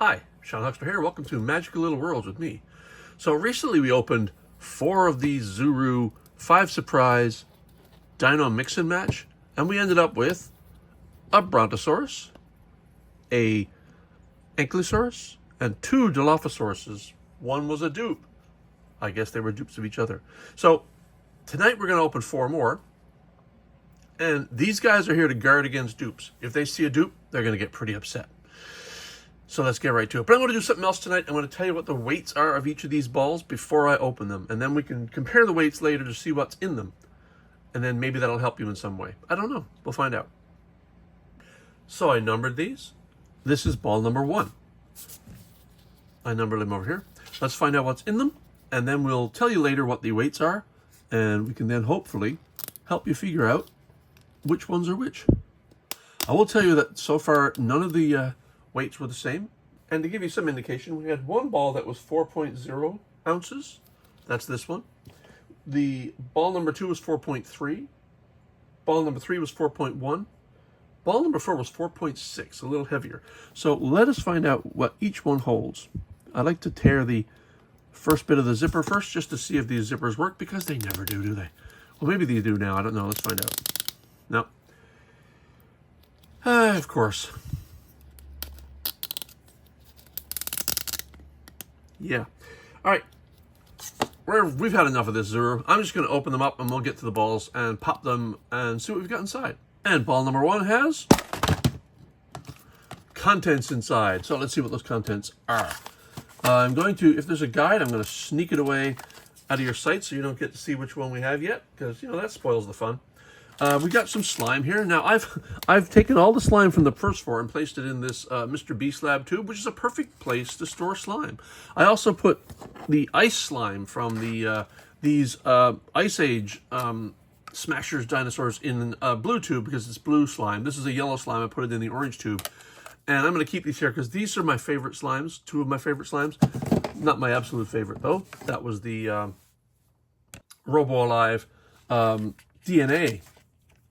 Hi, Sean Huxper here. Welcome to Magical Little Worlds with me. So recently we opened 4 of these Zuru 5 surprise dino mix and match, and we ended up with a Brontosaurus, a Ankylosaurus, and 2 Dilophosauruses. One was a dupe. I guess they were dupes of each other. So tonight we're going to open 4 more, and these guys are here to guard against dupes. If they see a dupe, they're going to get pretty upset. So let's get right to it. But I'm going to do something else tonight. I'm going to tell you what the weights are of each of these balls before I open them. And then we can compare the weights later to see what's in them. And then maybe that'll help you in some way. I don't know. We'll find out. So I numbered these. This is ball number 1. I numbered them over here. Let's find out what's in them. And then we'll tell you later what the weights are. And we can then hopefully help you figure out which ones are which. I will tell you that so far none of the weights were the same. And to give you some indication, we had one ball that was 4.0 ounces. That's this one. The ball number 2 was 4.3. Ball number 3 was 4.1. Ball number 4 was 4.6, a little heavier. So let us find out what each one holds. I like to tear the first bit of the zipper first just to see if these zippers work, because they never do they? Well, maybe they do now. I don't know. Let's find out. No. Of course. Yeah. All right. We've had enough of this, Zuru. I'm just going to open them up and we'll get to the balls and pop them and see what we've got inside. And ball number 1 has contents inside. So let's see what those contents are. I'm going to, if there's a guide, I'm going to sneak it away out of your sight so you don't get to see which one we have yet, because, you know, that spoils the fun. We got some slime here. Now, I've taken all the slime from the first 4 and placed it in this Mr. Beast Lab tube, which is a perfect place to store slime. I also put the ice slime from these Ice Age Smashers dinosaurs in a blue tube, because it's blue slime. This is a yellow slime. I put it in the orange tube. And I'm going to keep these here because these are my favorite slimes, 2 of my favorite slimes. Not my absolute favorite, though. That was the Robo Alive DNA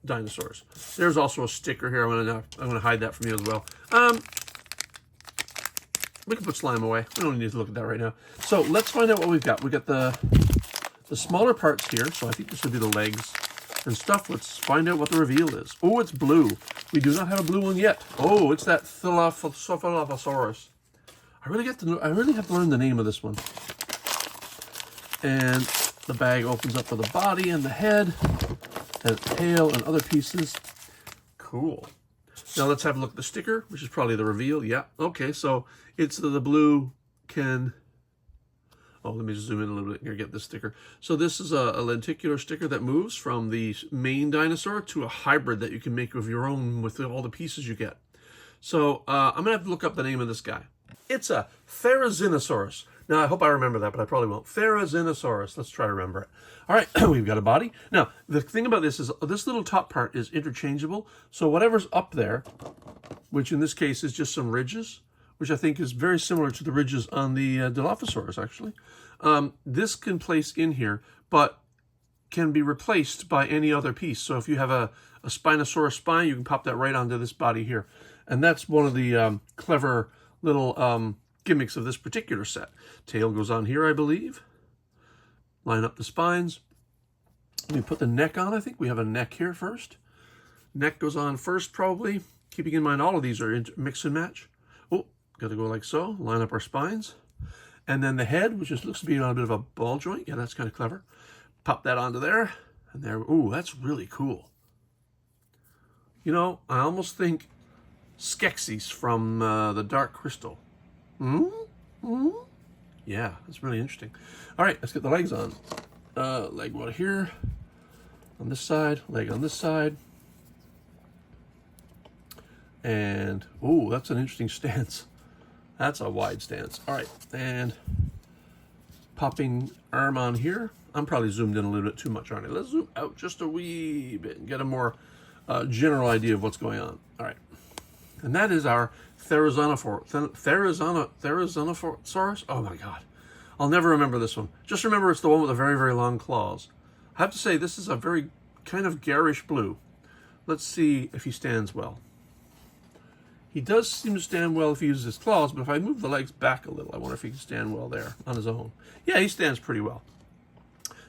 dinosaurs. There's also a sticker here. I'm gonna hide that from you as well. We can put slime away. We don't need to look at that right now. So let's find out what we've got. We got the smaller parts here. So I think this would be the legs and stuff. Let's find out what the reveal is. Oh, it's blue. We do not have a blue one yet. Oh, it's that Dilophosauruses. I really have to learn the name of this one. And the bag opens up with the body and the head and tail and other pieces. Cool. Now let's have a look at the sticker, which is probably the reveal. Yeah. Okay, so it's the blue can... Oh, let me just zoom in a little bit here, get this sticker. So this is a lenticular sticker that moves from the main dinosaur to a hybrid that you can make of your own with all the pieces you get. So I'm going to have to look up the name of this guy. It's a Therizinosaurus. Now, I hope I remember that, but I probably won't. Therizinosaurus. Let's try to remember it. All right, we've got a body. Now, the thing about this is this little top part is interchangeable. So whatever's up there, which in this case is just some ridges, which I think is very similar to the ridges on the Dilophosaurus, actually. This can place in here, but can be replaced by any other piece. So if you have a Spinosaurus spine, you can pop that right onto this body here. And that's one of the clever little gimmicks of this particular set. Tail goes on here, I believe. Line up the spines. We put the neck on. I think we have a neck here first. Neck goes on first, probably. Keeping in mind all of these are mix and match. Oh, got to go like so. Line up our spines. And then the head, which just looks to be on a bit of a ball joint. Yeah, that's kind of clever. Pop that onto there. And there. Ooh, that's really cool. You know, I almost think Skeksis from the Dark Crystal. Yeah, that's really interesting. All right, let's get the legs on. Leg one here, on this side, leg on this side. And, oh, that's an interesting stance. That's a wide stance. All right, and popping arm on here. I'm probably zoomed in a little bit too much, aren't I? Let's zoom out just a wee bit and get a more general idea of what's going on. All right. And that is our Therizinosaurus. Oh my God. I'll never remember this one. Just remember it's the one with the very, very long claws. I have to say this is a very kind of garish blue. Let's see if he stands well. He does seem to stand well if he uses his claws, but if I move the legs back a little, I wonder if he can stand well there on his own. Yeah, he stands pretty well.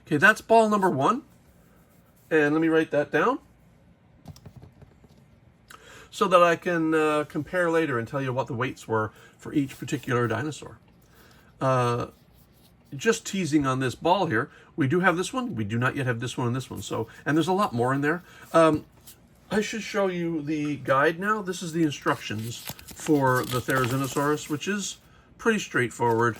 Okay, that's ball number 1. And let me write that down so that I can compare later and tell you what the weights were for each particular dinosaur. Just teasing on this ball here, we do have this one. We do not yet have this one and this one. So, and there's a lot more in there. I should show you the guide now. This is the instructions for the Therizinosaurus, which is pretty straightforward.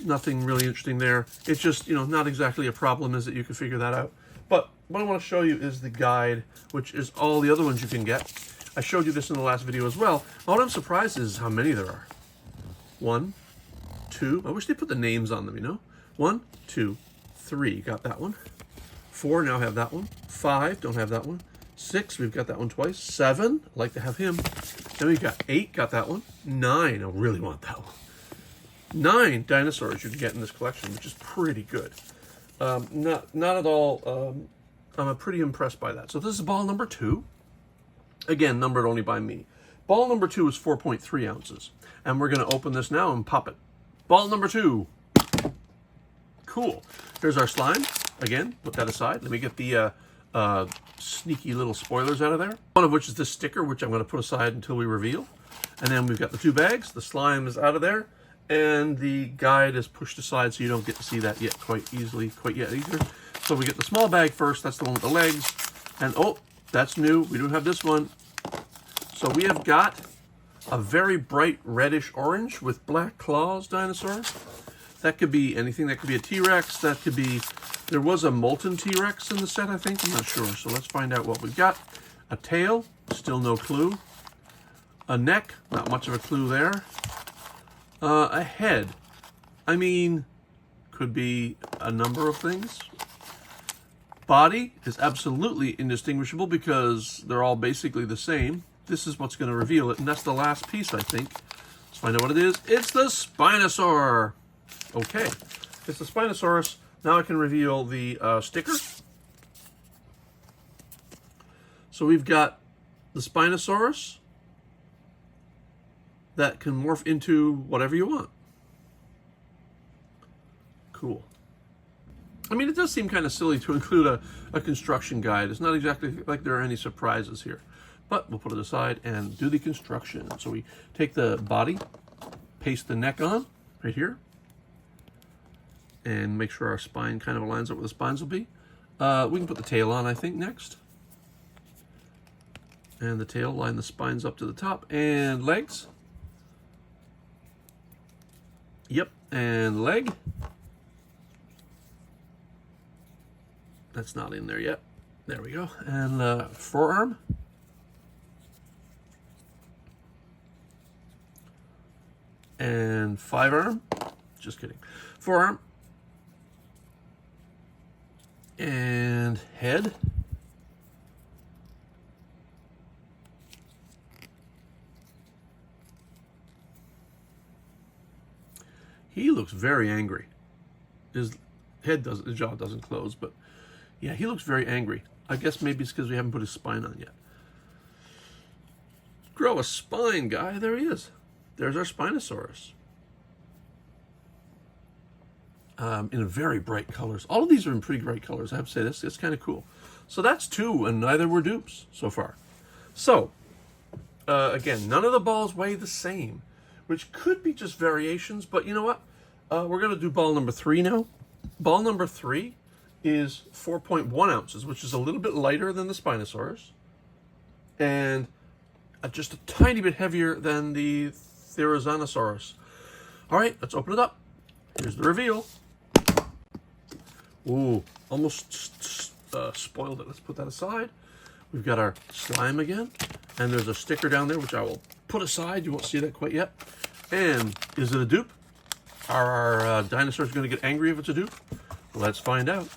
Nothing really interesting there. It's just, you know, not exactly a problem, is it? You can figure that out. But what I want to show you is the guide, which is all the other ones you can get. I showed you this in the last video as well. What I'm surprised is how many there are. 1, 2. I wish they put the names on them, you know. 1, 2, 3. Got that one. 4, now have that one. 5, don't have that one. 6, we've got that one twice. 7, I'd like to have him. Then we've got 8, got that one. 9, I really want that one. 9 dinosaurs you can get in this collection, which is pretty good. Not at all, I'm pretty impressed by that. So this is ball number 2. Again, numbered only by me. Ball number 2 is 4.3 ounces. And we're going to open this now and pop it. Ball number 2. Cool. Here's our slime. Again, put that aside. Let me get the sneaky little spoilers out of there. One of which is this sticker, which I'm going to put aside until we reveal. And then we've got the 2 bags. The slime is out of there. And the guide is pushed aside so you don't get to see that yet quite yet either. So we get the small bag first. That's the one with the legs. And oh, that's new. We don't have this one. So we have got a very bright reddish orange with black claws dinosaur. That could be anything. That could be a T-Rex. That could be... There was a molten T-Rex in the set, I think. I'm not sure. So let's find out what we've got. A tail. Still no clue. A neck. Not much of a clue there. A head. I mean, could be a number of things. Body is absolutely indistinguishable because they're all basically the same. This is what's going to reveal it, and that's the last piece, I think. Let's find out what it is. It's the Spinosaur. Okay, it's the Spinosaurus. Now I can reveal the sticker. So we've got the Spinosaurus that can morph into whatever you want. Cool. I mean, it does seem kind of silly to include a construction guide. It's not exactly like there are any surprises here. But we'll put it aside and do the construction. So we take the body, paste the neck on, right here, and make sure our spine kind of lines up where the spines will be. We can put the tail on, I think, next. And the tail, line the spines up to the top. And legs. Yep, and leg. That's not in there yet. There we go. And forearm. And 5-arm. Just kidding. 4-arm. And head. He looks very angry. His jaw doesn't close, but yeah, he looks very angry. I guess maybe it's because we haven't put his spine on yet. Grow a spine, guy. There he is. There's our Spinosaurus. In very bright colors. All of these are in pretty bright colors. I have to say this. It's kind of cool. So that's 2, and neither were dupes so far. So, again, none of the balls weigh the same, which could be just variations, but you know what? We're going to do ball number 3 now. Ball number 3 is 4.1 ounces, which is a little bit lighter than the Spinosaurus, and just a tiny bit heavier than the Therizinosaurus. All right, let's open it up. Here's the reveal. Ooh, almost spoiled it. Let's put that aside. We've got our slime again, and there's a sticker down there, which I will put aside. You won't see that quite yet. And is it a dupe? Are our dinosaurs going to get angry if it's a dupe? Let's find out.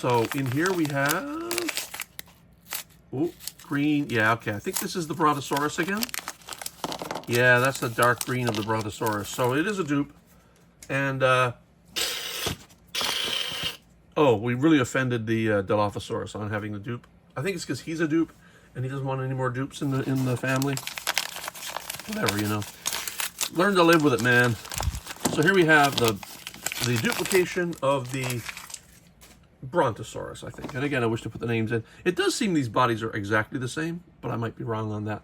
So in here we have, ooh, green. Yeah, okay. I think this is the Brontosaurus again. Yeah, that's the dark green of the Brontosaurus. So it is a dupe. And, oh, we really offended the Dilophosaurus on having the dupe. I think it's because he's a dupe and he doesn't want any more dupes in the family. whatever, you know. Learn to live with it, man. So here we have the duplication of the Brontosaurus, I think. And again, I wish to put the names in. It does seem these bodies are exactly the same, but I might be wrong on that.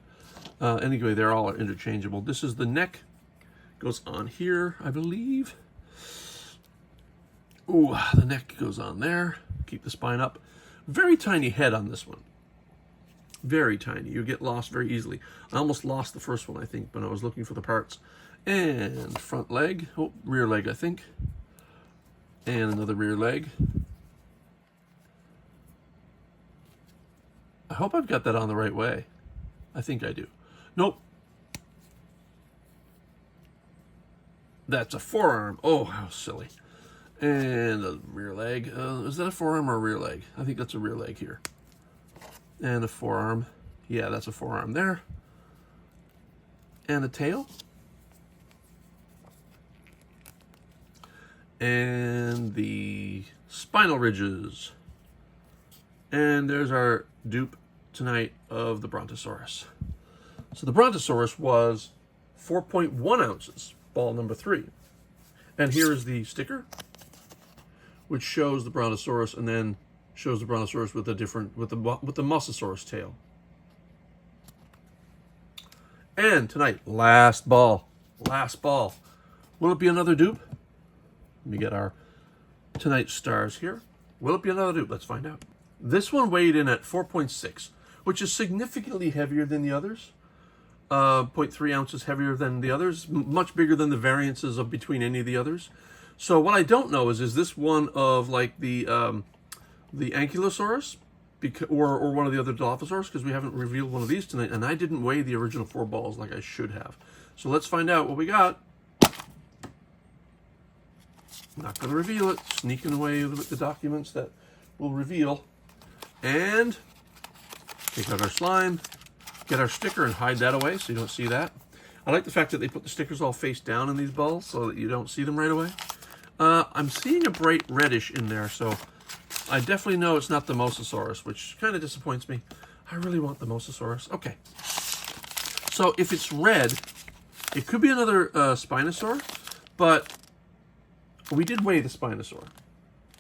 Anyway, they're all interchangeable. This is the neck. Goes on here, I believe. Ooh, the neck goes on there. Keep the spine up. Very tiny head on this one. Very tiny. You get lost very easily. I almost lost the first one, I think, when I was looking for the parts. And front leg. Oh, rear leg, I think. And another rear leg. I hope I've got that on the right way. I think I do. Nope. That's a forearm. Oh, how silly. And a rear leg. Is that a forearm or a rear leg? I think that's a rear leg here. And a forearm. Yeah, that's a forearm there. And a tail. And the spinal ridges. And there's our dupe tonight of the Brontosaurus. So the Brontosaurus was 4.1 ounces, ball number 3. And here is the sticker, which shows the Brontosaurus and then shows the Brontosaurus with a different, with the Mosasaurus tail. And tonight, last ball. Last ball. Will it be another dupe? Let me get our tonight's stars here. Will it be another dupe? Let's find out. This one weighed in at 4.6, which is significantly heavier than the others. 0.3 ounces heavier than the others. Much bigger than the variances of between any of the others. So what I don't know is this one of like the Ankylosaurus or one of the other Dilophosaurus, because we haven't revealed one of these tonight, and I didn't weigh the original 4 balls like I should have. So let's find out what we got. Not going to reveal it. Sneaking away with the documents that will reveal. And take out our slime, get our sticker and hide that away so you don't see that. I like the fact that they put the stickers all face down in these balls so that you don't see them right away. I'm seeing a bright reddish in there, so I definitely know it's not the Mosasaurus, which kind of disappoints me. I really want the Mosasaurus. Okay. So if it's red, it could be another Spinosaur, but we did weigh the Spinosaur.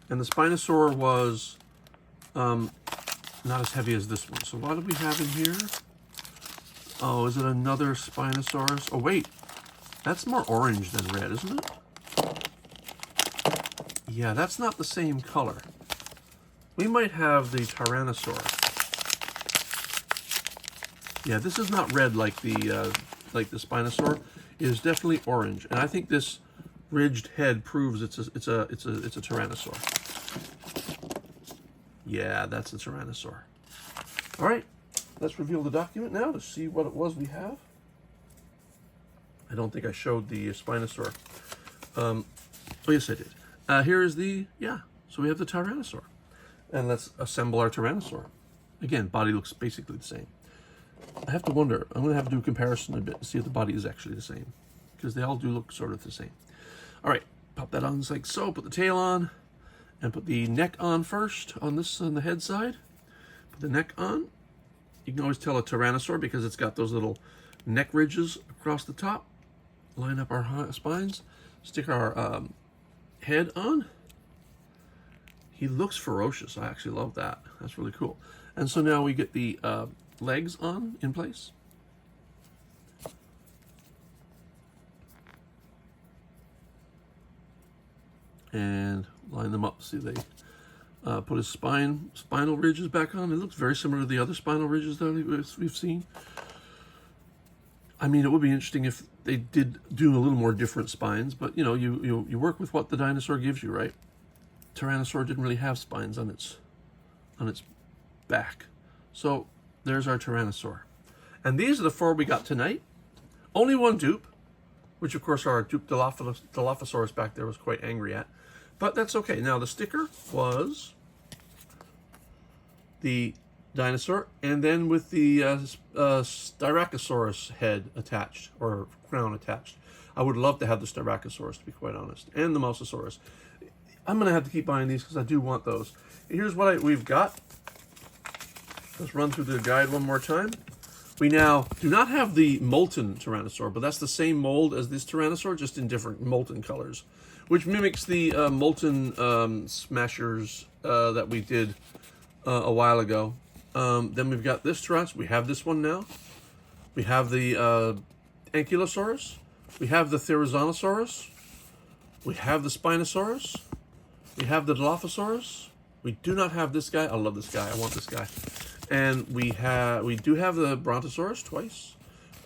And the Spinosaur was not as heavy as this one. So what do we have in here? Oh, is it another Spinosaurus? Oh, wait. That's more orange than red, isn't it? Yeah, that's not the same color. We might have the Tyrannosaurus. Yeah, this is not red like the Spinosaur. It is definitely orange, and I think this ridged head proves it's a Tyrannosaur. Yeah, that's a Tyrannosaur. All right, let's reveal the document now to see what it was we have. I don't think I showed the Spinosaur. Oh, yes, I did. Here is the, so we have the Tyrannosaur. And let's assemble our Tyrannosaur. Again, body looks basically the same. I have to wonder, I'm going to have to do a comparison a bit to see if the body is actually the same. Because they all do look sort of the same. All right, pop that on like so, put the tail on, and put the neck on first on the head side. Put the neck on. You can always tell a Tyrannosaur because it's got those little neck ridges across the top. Line up our spines. Stick our head on. He looks ferocious. I actually love that. That's really cool. And so now we get the legs on in place. And line them up. See, they put his spinal ridges back on. It looks very similar to the other spinal ridges that we've seen. I mean, it would be interesting if they did do a little more different spines, but you know, you work with what the dinosaur gives you, right? Tyrannosaur didn't really have spines on its back. So there's our Tyrannosaur. And these are the 4 we got tonight. Only one dupe, which of course our dupe Dilophosaurus back there was quite angry at. But that's okay. Now the sticker was the dinosaur, and then with the Styracosaurus head attached, or crown attached. I would love to have the Styracosaurus, to be quite honest, and the Mosasaurus. I'm going to have to keep buying these because I do want those. Here's what we've got. Let's run through the guide one more time. We now do not have the molten Tyrannosaur, but that's the same mold as this Tyrannosaur, just in different molten colors, which mimics the molten smashers that we did a while ago. Then we've got this Tyrannosaurus. We have this one now. We have the Ankylosaurus. We have the Therizinosaurus. We have the Spinosaurus. We have the Dilophosaurus. We do not have this guy. I love this guy. I want this guy. And we do have the Brontosaurus twice.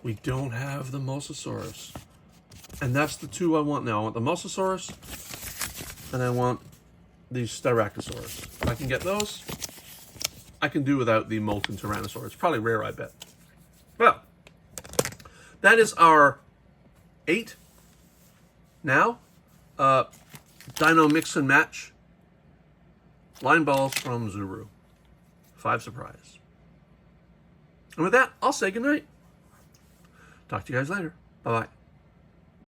We don't have the Mosasaurus. And that's the two I want now. I want the Mosasaurus, and I want the Styracosaurus. If I can get those, I can do without the molten Tyrannosaurus. It's probably rare, I bet. Well, that is our 8 now. Dino mix and match. Line balls from Zuru. 5 surprise. And with that, I'll say goodnight. Talk to you guys later. Bye-bye.